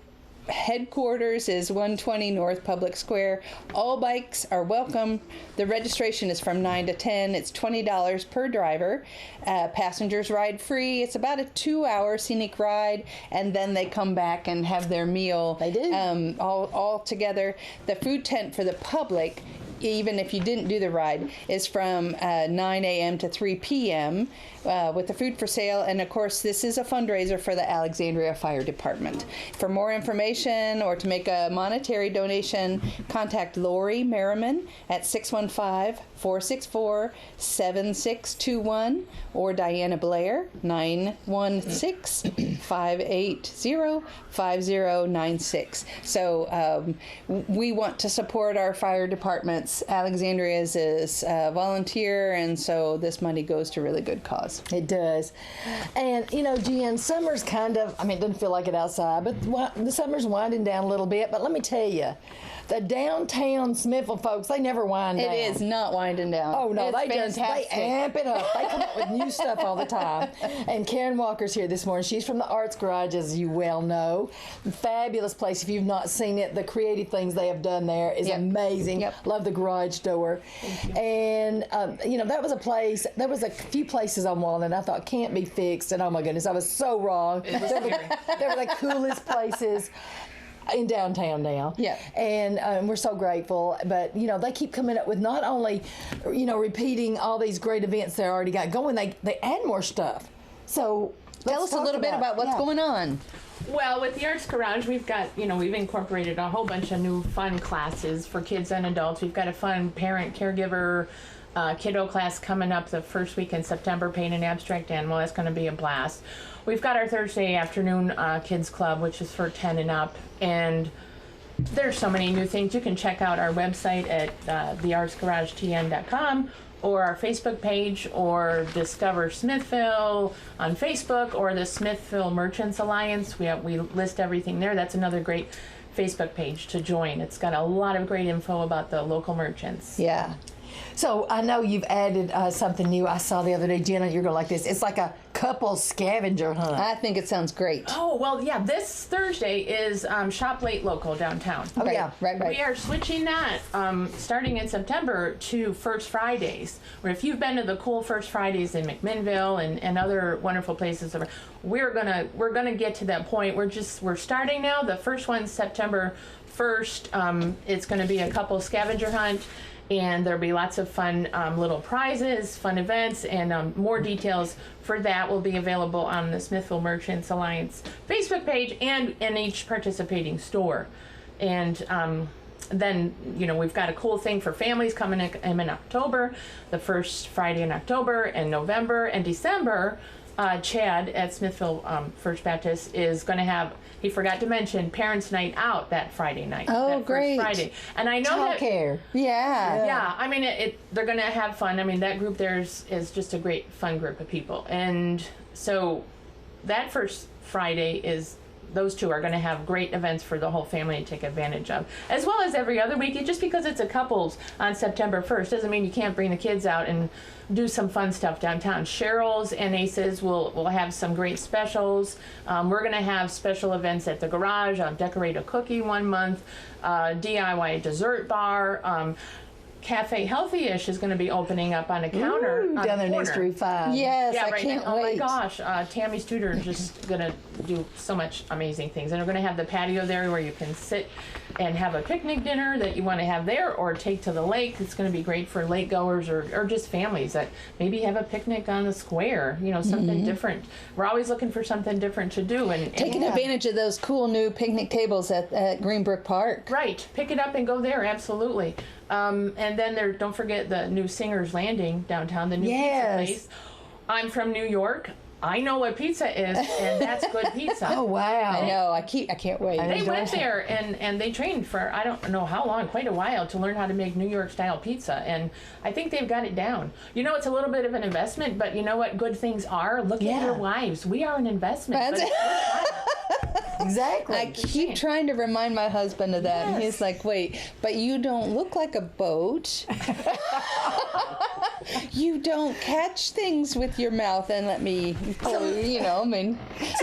headquarters is 120 North Public Square. All bikes are welcome. The registration is from 9 to 10. It's $20 per driver. Passengers ride free. It's about a 2-hour scenic ride, and then they come back and have their meal. They do. All together. The food tent for the public, even if you didn't do the ride, is from 9 a.m. to 3 p.m. With the food for sale. And of course, this is a fundraiser for the Alexandria Fire Department. For more information or to make a monetary donation, contact Lori Merriman at 615-464-7621 or Diana Blair 916-580-5096. So we want to support our fire departments. Alexandria is a volunteer, and so this money goes to really good cause. It does. And, Jen, summer's kind of, it doesn't feel like it outside, but the summer's winding down a little bit. But let me tell you, the downtown Smithville folks, they never wind down. It is not winding down. Oh, no, it's they amp it up. They come up with new stuff all the time. And Karen Walker's here this morning. She's from the Arts Garage, as you well know. Fabulous place. If you've not seen it, the creative things they have done there is amazing. Yep. Love the garage door. And, that was a place, there was a few places on Walnut I thought can't be fixed. And oh my goodness, I was so wrong. They were the coolest places in downtown now. Yeah. And we're so grateful. But, they keep coming up with not only, repeating all these great events they already got going, they add more stuff. So Tell us a little bit about what's going on. Well, with the Arts Garage, we've got, we've incorporated a whole bunch of new fun classes for kids and adults. We've got a fun parent caregiver kiddo class coming up the first week in September, paint an abstract animal. That's going to be a blast. We've got our Thursday afternoon kids club, which is for 10 and up. And there's so many new things. You can check out our website at theartsgaragetn.com, or our Facebook page, or Discover Smithville on Facebook, or the Smithville Merchants Alliance. We list everything there. That's another great Facebook page to join. It's got a lot of great info about the local merchants. Yeah. So I know you've added something new. I saw the other day, Jenna, you're going to like this. It's like a couple scavenger hunt. I think it sounds great. Oh, well, yeah, this Thursday is Shop Late Local downtown. Oh, yeah. Right. We are switching that starting in September to First Fridays. Where if you've been to the cool First Fridays in McMinnville and other wonderful places, we're gonna get to that point. We're starting now. The first one's September 1st. It's going to be a couple scavenger hunt. And there'll be lots of fun little prizes, fun events, and more details for that will be available on the Smithville Merchants Alliance Facebook page and in each participating store. And then, we've got a cool thing for families coming in October, the first Friday in October, and November and December. Chad at Smithville First Baptist is going to have, he forgot to mention, Parents' Night Out that Friday night. Oh, that great. First Friday. And I know Childcare. Yeah. yeah, I mean, they're going to have fun. I mean, that group there is just a great, fun group of people. And so that first Friday those two are going to have great events for the whole family to take advantage of, as well as every other week. Just because it's a couples on September 1st doesn't mean you can't bring the kids out and do some fun stuff downtown. Cheryl's and Aces will have some great specials. We're going to have special events at the garage. Decorate a cookie one month, DIY dessert bar. Cafe Healthy-ish is going to be opening up on a counter Ooh, on down the there next to corner. Route 5. Yes, Yeah, I right can't now. wait. Oh my gosh, Tammy Studer is just gonna do so much amazing things, and we're gonna have the patio there where you can sit and have a picnic dinner that you want to have there, or take to the lake. It's gonna be great for lake goers or just families that maybe have a picnic on the square. Something different. We're always looking for something different to do, and Taking advantage of those cool new picnic tables at Greenbrook Park. right, pick it up and go there. Absolutely. And then don't forget the new Singer's Landing downtown, the new Yes. pizza place. I'm from New York. I know what pizza is, and that's good pizza. Oh, wow. I know. I can't wait. They Enjoy went it. there and they trained for I don't know how long, quite a while, to learn how to make New York style pizza, and I think they've got it down. It's a little bit of an investment, but you know what good things are? Look at Yeah. your wives. We are an investment. That's but it's Exactly. I keep trying to remind my husband of that, and he's like, "Wait, but you don't look like a boat. You don't catch things with your mouth." And let me, So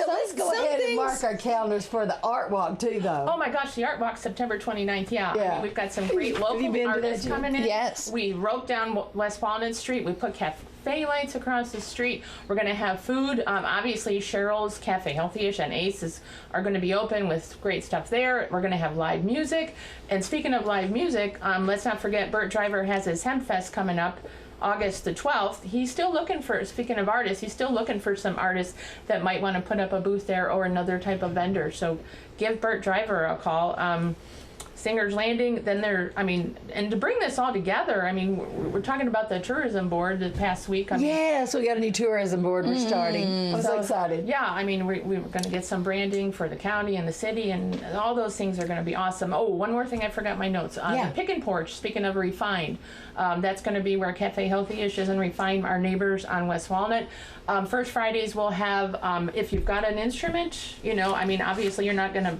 let's go some ahead and things- mark our calendars for the art walk, too, though. Oh my gosh, the Art Walk, September 29th. Yeah. Yeah. We've got some great Have you local been to that, artists Jen? coming in. Yes. We wrote down West Walnut Street. We put cafe lights across the street. We're going to have food. Obviously, Cheryl's Cafe Healthy-ish and Aces are going to be open with great stuff there. We're going to have live music. And speaking of live music, let's not forget Bert Driver has his Hemp Fest coming up August the 12th. He's still looking for, speaking of artists, he's still looking for some artists that might want to put up a booth there or another type of vendor. So give Bert Driver a call. Singer's Landing, then and to bring this all together, we're talking about the tourism board the past week. Yes, we got a new tourism board we're starting. I'm so excited. Yeah, we were going to get some branding for the county and the city, and all those things are going to be awesome. Oh, one more thing, I forgot my notes. Yeah. The Pick and Porch, speaking of Refined, that's going to be where Cafe Healthy-ish is and Refined, our neighbors on West Walnut. First Fridays we'll have, if you've got an instrument, obviously you're not going to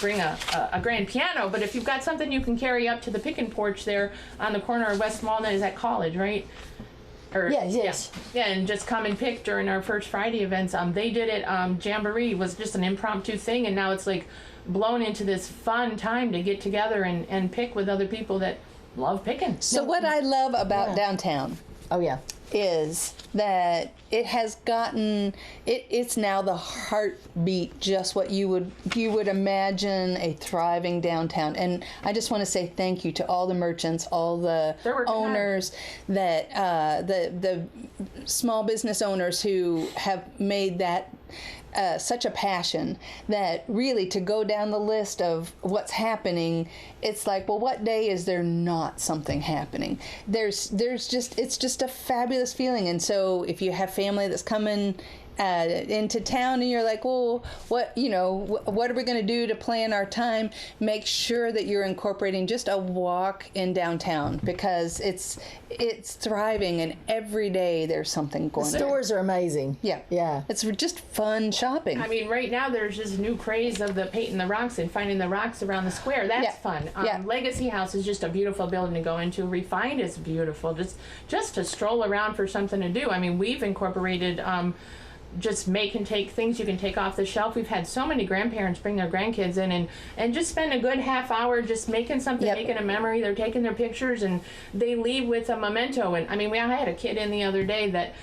bring a grand piano, but if you've got something you can carry up to the Pick and Porch there on the corner of West Walnut, is at College, right? Yes. Yeah, and just come and pick during our First Friday events. They did it, Jamboree was just an impromptu thing, and now it's like blown into this fun time to get together and pick with other people that love picking. So what I love about downtown Oh, yeah. is that it has gotten it's now the heartbeat, just what you would imagine a thriving downtown. And I just want to say thank you to all the merchants, all the owners, that the small business owners who have made that such a passion that really to go down the list of what's happening, it's like, well, what day is there not something happening? It's just a fabulous feeling. And so if you have family that's coming into town and you're like, well, what are we going to do to plan our time? Make sure that you're incorporating just a walk in downtown, because it's thriving, and every day there's something going on. The stores are amazing. Yeah. It's just fun shopping. I mean, right now there's this new craze of the painting the rocks and finding the rocks around the square. That's fun. Legacy House is just a beautiful building to go into. Refined is beautiful. Just to stroll around for something to do. I mean, we've incorporated just make and take things you can take off the shelf. We've had so many grandparents bring their grandkids in and just spend a good half hour just making something, making a memory. They're taking their pictures and they leave with a memento. And I mean, I had a kid in the other day that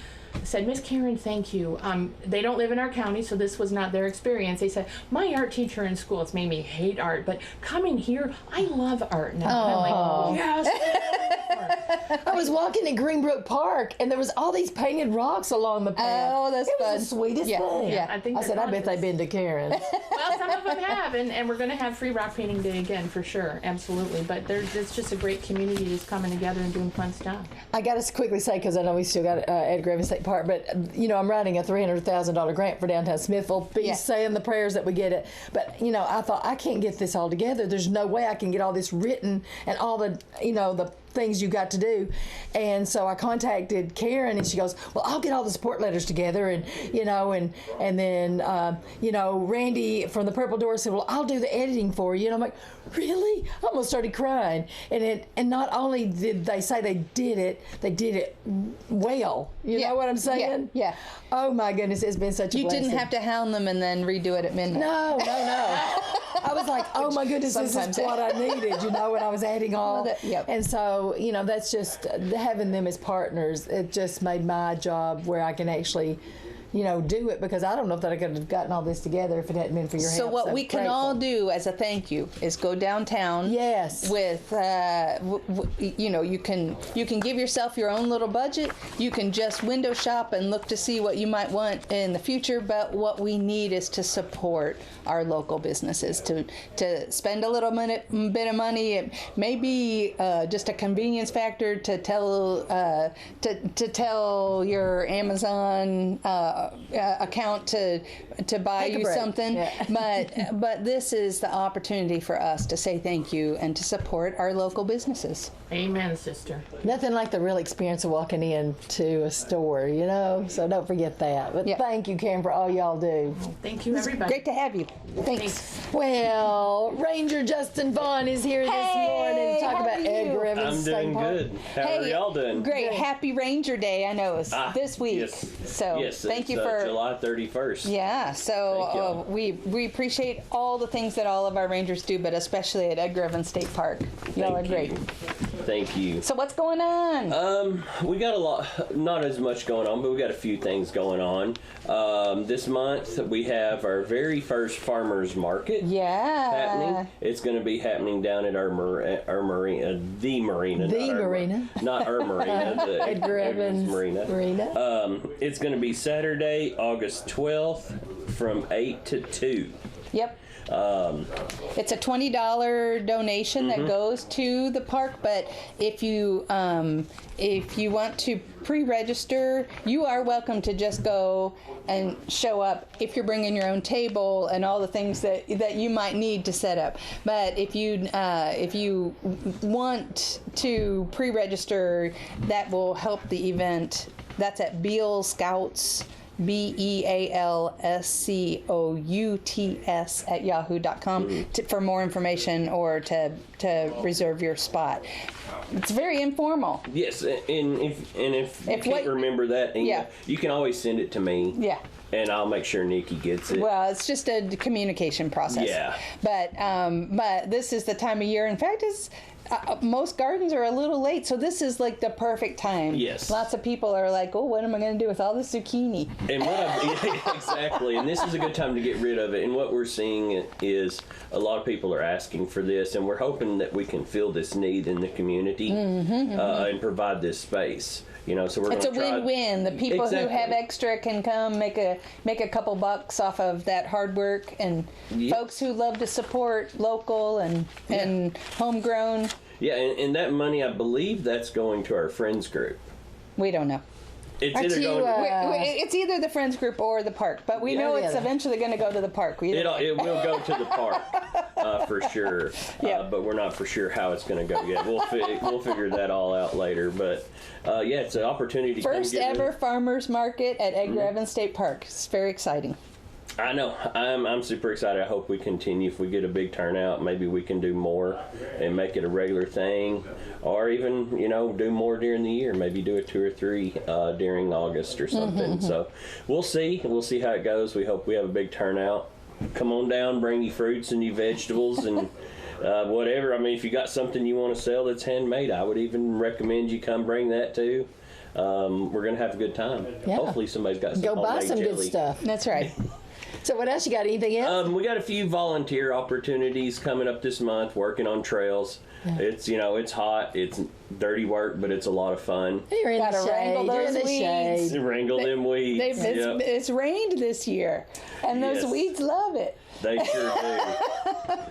said, Miss Karen, thank you. They don't live in our county, so this was not their experience. They said, my art teacher in school, it's made me hate art, but coming here, I love art now. I'm like, yes. I was walking in Greenbrook Park, and there was all these painted rocks along the path. Oh, that's fun. It was the sweetest thing. Yeah. I said, I bet they've been to Karen's. Well, some of them have, and we're going to have free rock painting day again for sure, absolutely. But it's just a great community that's coming together and doing fun stuff. I got to quickly say, because I know we still got Edgar Evans State Park, but I'm writing a $300,000 grant for downtown Smithville. Be saying the prayers that we get it. But I thought, I can't get this all together. There's no way I can get all this written and all the the things you got to do. And so I contacted Karen, and she goes, well, I'll get all the support letters together, and then Randy from the Purple Door said, well, I'll do the editing for you. And I'm like, really? I almost started crying. And not only did they say they did it well. You know what I'm saying? Yeah. Oh my goodness, it's been such a blessing. You didn't have to hound them and then redo it at midnight. No. I was like, oh my goodness, this is what I needed, when I was adding all. And so, that's just having them as partners. It just made my job where I can actually, do it, because I don't know if that I could have gotten all this together if it hadn't been for your help. So what we can all do as a thank you is go downtown. Yes. With, you can give yourself your own little budget. You can just window shop and look to see what you might want in the future. But what we need is to support our local businesses, to spend a little bit of money. It may be just a convenience factor to tell your Amazon account to buy you something. Yeah. But this is the opportunity for us to say thank you and to support our local businesses. Amen, sister. Nothing like the real experience of walking into a store, so don't forget that. But thank you, Karen, for all y'all do. Thank you, everybody. Great to have you. Thanks. Well, Ranger Justin Vaughn is here this morning to talk about Edgar Evans State Park. I'm doing good. How are y'all doing? Great. Happy Ranger Day. I know it's this week. Yes. So thank you for July 31st. Yeah. So we appreciate all the things that all of our Rangers do, but especially at Edgar Evans State Park. Y'all are great. Thank you. So what's going on? We got a lot, not as much going on, but we got a few things going on. This month we have our very first farmers market. Happening. It's going to be happening down at our marina, the marina. Not our marina, the Edgar Evans Marina. It's going to be Saturday, August 12th from 8 to 2. Yep. It's a $20 donation that goes to the park, but if you want to pre-register, you are welcome to just go and show up if you're bringing your own table and all the things that you might need to set up. But if you want to pre-register, that will help the event. That's at Beal Scouts. BEALSCOUTS at yahoo.com for more information or to reserve your spot. It's very informal. Yes, and if you can't remember that, you can always send it to me. Yeah. And I'll make sure Nikki gets it. Well, it's just a communication process. Yeah. But this is the time of year. In fact, most gardens are a little late, so this is like the perfect time. Yes. Lots of people are like, oh, what am I going to do with all this zucchini? And exactly. And this is a good time to get rid of it. And what we're seeing is a lot of people are asking for this, and we're hoping that we can fill this need in the community and provide this space. So we're It's a gonna try. win-win. The people who Exactly. have extra can come make a couple bucks off of that hard work, and folks who love to support local and homegrown. Yeah, and that money, I believe that's going to our friends group. We don't know. It's Aren't either you, going to, It's either the friends group or the park, but we know it's eventually going to go to the park. it will go to the park for sure. Yeah. But we're not for sure how it's going to go yet. We'll figure that all out later. But yeah, it's an opportunity to First come get ever farmers market at Edgar Evans State Park. It's very exciting. I know. I'm super excited. I hope we continue. If we get a big turnout, maybe we can do more and make it a regular thing, or even do more during the year. Maybe do a 2 or 3 during August or something. So we'll see. We'll see how it goes. We hope we have a big turnout. Come on down, bring you fruits and you vegetables and whatever. I mean, if you got something you want to sell that's handmade, I would even recommend you come bring that too. We're gonna have a good time. Yeah. Hopefully somebody's got some Go buy homemade some jelly. good stuff. That's right. So what else? You got anything else? We got a few volunteer opportunities coming up this month, working on trails. It's it's hot, it's dirty work, but it's a lot of fun. You're in Gotta the shade. wrangle You're in those the weeds. shade. Wrangle them weeds. Yep. It's rained this year, and those Yes. weeds love it. They sure do.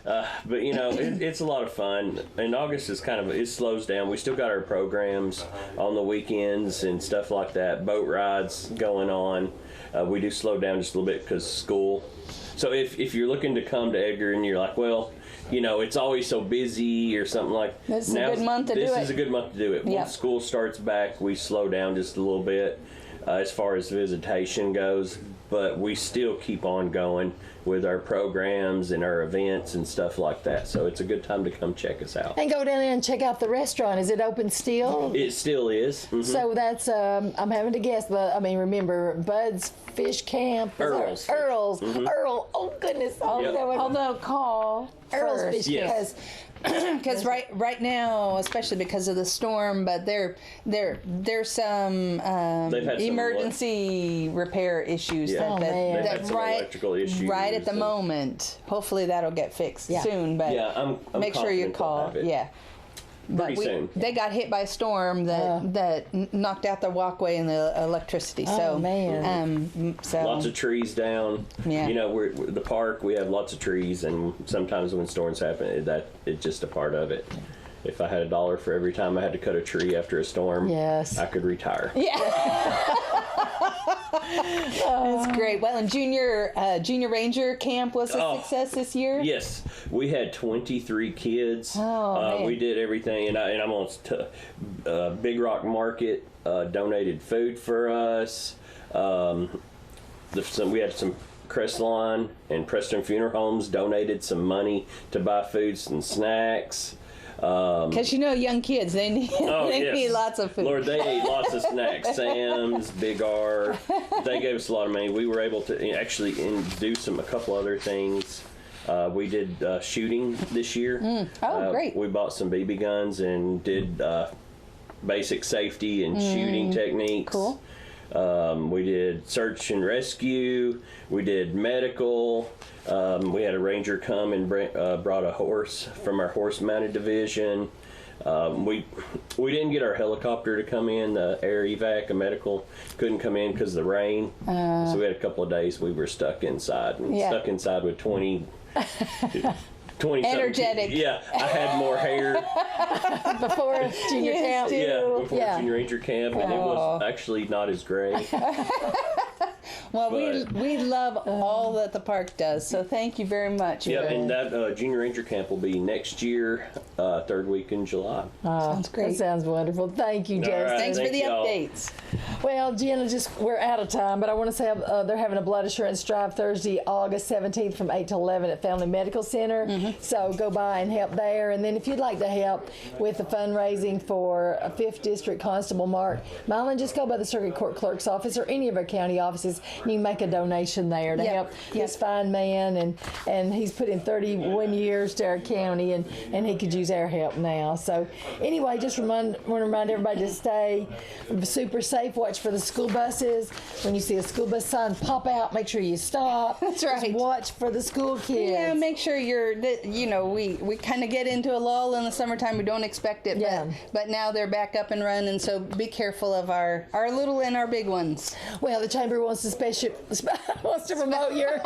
But it's a lot of fun. And August is it slows down. We still got our programs on the weekends and stuff like that. Boat rides going on. We do slow down just a little bit because of school. So if you're looking to come to Edgar and you're like, well, it's always so busy or something like that. This is a good month to do it. This is a good month to do it. Yeah. Once school starts back, we slow down just a little bit as far as visitation goes. But we still keep on going with our programs and our events and stuff like that. So it's a good time to come check us out. And go down there and check out the restaurant. Is it open still? It still is. Mhm. So that's, I'm having to guess, but I mean, remember, Bud's Fish Camp. Is Earl's. that- Earl's. Earl. Oh, goodness. Oh, Yep. that was Although call Earl's first, Fish Yes. Camp. because right now, especially because of the storm, but there's some They've had some emergency repair issues Yeah. Oh, man. They've had some electrical issues. right at the and- moment. Hopefully that'll get fixed Yeah. soon. But Yeah, I'm make sure you confident they'll call. have it Yeah. Pretty But soon. they got hit by a storm that knocked out the walkway and the electricity. So Oh, man. so Lots of trees down. Yeah. We're the park. We have lots of trees, and sometimes when storms happen, it's just a part of it. If I had $1 for every time I had to cut a tree after a storm, Yes. I could retire. that's great. Well, and junior Ranger camp was a success this year. Yes, we had 23 kids. Oh, man. We did everything, and I'm on Big Rock Market donated food for us. We had some Crestline and Preston Funeral Homes donated some money to buy foods and snacks. Because young kids, they need Yes. need lots of food. Lord, they ate lots of snacks. Sam's, Big R, they gave us a lot of money. We were able to actually do a couple other things. We did shooting this year. Oh, great. We bought some BB guns and did basic safety and shooting techniques. Cool. We did search and rescue. We did medical. We had a ranger come and brought a horse from our horse-mounted division. We didn't get our helicopter to come in. The air evac, a medical, couldn't come in because of the rain. So we had a couple of days we were stuck inside. And Yeah. stuck inside with 20 Energetic. Yeah, I had more hair. Before junior camp. Before Yeah. Junior Ranger camp, and it was actually not as gray. Well, But- we love all that the park does, so thank you very much. Yeah, for- and that Junior Ranger camp will be next year, third week in July. sounds great. That sounds wonderful. Thank you, All Justin. right. Thanks for Thank the y'all. updates. Well, Jenna, we're out of time, but I want to say they're having a blood assurance drive Thursday, August 17th from 8 to 11 at Family Medical Center. So go by and help there. And then if you'd like to help with the fundraising for a 5th District Constable Mark Milan, just go by the Circuit Court Clerk's office or any of our county offices. you can make a donation there to help this fine man, and he's put in 31 years to our county, and he could use our help now. So anyway, just want to remind everybody to stay super safe. Watch for the school buses. When you see a school bus sign pop out, make sure you stop. That's right. Just watch for the school kids. Yeah, make sure we kind of get into a lull in the summertime. We don't expect it, but now they're back up and running, so be careful of our little and our big ones. Well, the chamber wants to promote your.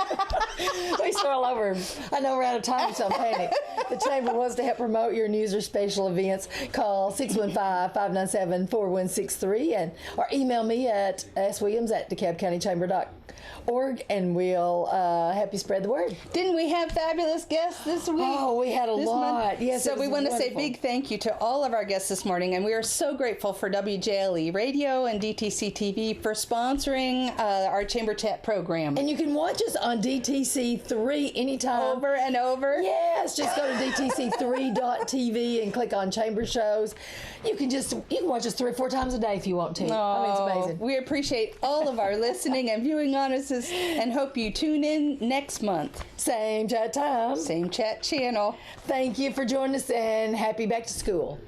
We start all over. I know we're out of time, so I'm panicked. The chamber wants to help promote your news or special events. Call 615-597-4163 or email me at swilliams@DeKalbCountyChamber.org, and we'll help you spread the word. Didn't we have fabulous guests this week? Oh, we had a lot. Month? Yes, so we want to say big thank you to all of our guests this morning, and we are so grateful for WJLE Radio and DTC TV for sponsoring our Chamber Chat program. And you can watch us on DTC3 anytime. Over and over. Yes, just go to DTC3.tv and click on Chamber Shows. You can watch us 3 or 4 times a day if you want to. I mean, it's amazing. We appreciate all of our listening and viewing honesties, and hope you tune in next month. Same chat time. Same chat channel. Thank you for joining us, and happy back to school.